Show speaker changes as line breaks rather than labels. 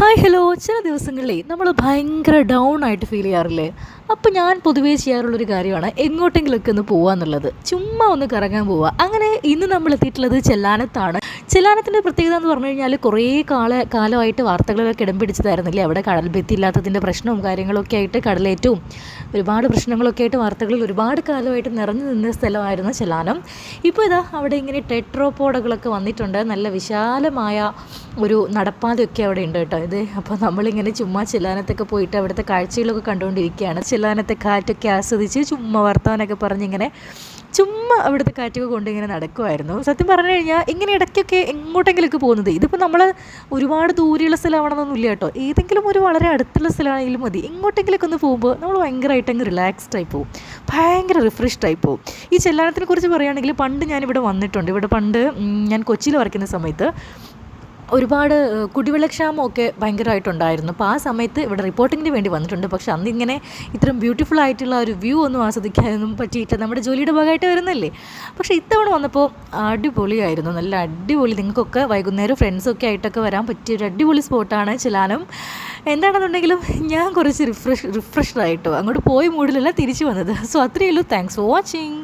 Hi hello. ചില ദിവസങ്ങളിലേ നമ്മൾ ഭയങ്കര ഡൗൺ ആയിട്ട് ഫീൽ ചെയ്യാറില്ലേ? അപ്പോൾ ഞാൻ പൊതുവേ ചെയ്യാറുള്ളൊരു കാര്യമാണ് എങ്ങോട്ടെങ്കിലുമൊക്കെ ഒന്ന് പോവുക എന്നുള്ളത്. ചുമ്മാ ഒന്ന് കറങ്ങാൻ പോവുക. അങ്ങനെ ഇന്ന് നമ്മൾ എത്തിയിട്ടുള്ളത് ചെല്ലാനത്താണ്. ചെല്ലാനത്തിൻ്റെ പ്രത്യേകത എന്ന് പറഞ്ഞു കഴിഞ്ഞാൽ കുറേ കാലമായിട്ട് വാർത്തകളൊക്കെ ഇടം പിടിച്ചതായിരുന്നില്ലേ? അവിടെ കടൽ ഭിത്തി ഇല്ലാത്തതിൻ്റെ പ്രശ്നവും കാര്യങ്ങളൊക്കെ ആയിട്ട് കടലേറ്റവും ഒരുപാട് പ്രശ്നങ്ങളൊക്കെ ആയിട്ട് വാർത്തകളിൽ ഒരുപാട് കാലമായിട്ട് നിറഞ്ഞു നിന്ന സ്ഥലമായിരുന്നു ചെല്ലാനം. ഇപ്പോൾ ഇതാ അവിടെ ഇങ്ങനെ ടെട്രോപോഡുകളൊക്കെ വന്നിട്ടുണ്ട്. നല്ല വിശാലമായ ഒരു നടപ്പാതയൊക്കെ അവിടെ ഉണ്ട് കേട്ടോ. ഇത് അപ്പോൾ നമ്മളിങ്ങനെ ചുമ്മാ ചെല്ലാനത്തൊക്കെ പോയിട്ട് അവിടുത്തെ കാഴ്ചകളൊക്കെ കണ്ടുകൊണ്ടിരിക്കുകയാണ്. ചെല്ലാനത്തെ കാറ്റൊക്കെ ആസ്വദിച്ച് ചുമ്മാ വർത്താനൊക്കെ പറഞ്ഞിങ്ങനെ ചുമ്മാ അവിടുത്തെ കാറ്റൊക്കെ കൊണ്ടിങ്ങനെ നടക്കുമായിരുന്നു. സത്യം പറഞ്ഞു കഴിഞ്ഞാൽ ഇങ്ങനെ ഇടയ്ക്കൊക്കെ എങ്ങോട്ടെങ്കിലുമൊക്കെ പോകുന്നത്, ഇതിപ്പോൾ നമ്മൾ ഒരുപാട് ദൂരെയുള്ള സ്ഥലമാണെന്നൊന്നും ഇല്ല കേട്ടോ. ഏതെങ്കിലും ഒരു വളരെ അടുത്തുള്ള സ്ഥലമാണെങ്കിലും മതി. എങ്ങോട്ടെങ്കിലുമൊക്കെ ഒന്ന് പോകുമ്പോൾ നമ്മൾ ഭയങ്കരമായിട്ട് അങ്ങ് റിലാക്സ്ഡ് ആയി പോകും, ഭയങ്കര റിഫ്രഷ്ഡ് ആയി പോകും. ഈ ചെല്ലാനത്തിനെ കുറിച്ച് പറയുകയാണെങ്കിൽ പണ്ട് ഞാനിവിടെ വന്നിട്ടുണ്ട്. ഇവിടെ പണ്ട് ഞാൻ കൊച്ചിയിൽ വർക്ക് ചെയ്യുന്ന സമയത്ത് ഒരുപാട് കുടിവെള്ളക്ഷാമമൊക്കെ ഭയങ്കരമായിട്ടുണ്ടായിരുന്നു. അപ്പോൾ ആ സമയത്ത് ഇവിടെ റിപ്പോർട്ടിങ്ങിന് വേണ്ടി വന്നിട്ടുണ്ട്. പക്ഷെ അന്നിങ്ങനെ ഇത്രയും ബ്യൂട്ടിഫുൾ ആയിട്ടുള്ള ഒരു വ്യൂ ഒന്നും ആസ്വദിക്കാനൊന്നും പറ്റിയിട്ടില്ല. നമ്മുടെ ജോലിയുടെ ഭാഗമായിട്ട് വരുന്നല്ലേ. പക്ഷേ ഇത്തവണ വന്നപ്പോൾ അടിപൊളിയായിരുന്നു, നല്ല അടിപൊളി. നിങ്ങൾക്കൊക്കെ വൈകുന്നേരം ഫ്രണ്ട്സൊക്കെ ആയിട്ടൊക്കെ വരാൻ പറ്റിയ ഒരു അടിപൊളി സ്പോട്ടാണ് ചെല്ലാനം. എന്താണെന്നുണ്ടെങ്കിലും ഞാൻ കുറച്ച് റിഫ്രഷ്ഡ് ആയിട്ടോ അങ്ങോട്ട് പോയി മൂഡിലല്ല തിരിച്ചു വന്നത്. സോ അത്രയേ ഉള്ളൂ. Thanks for watching.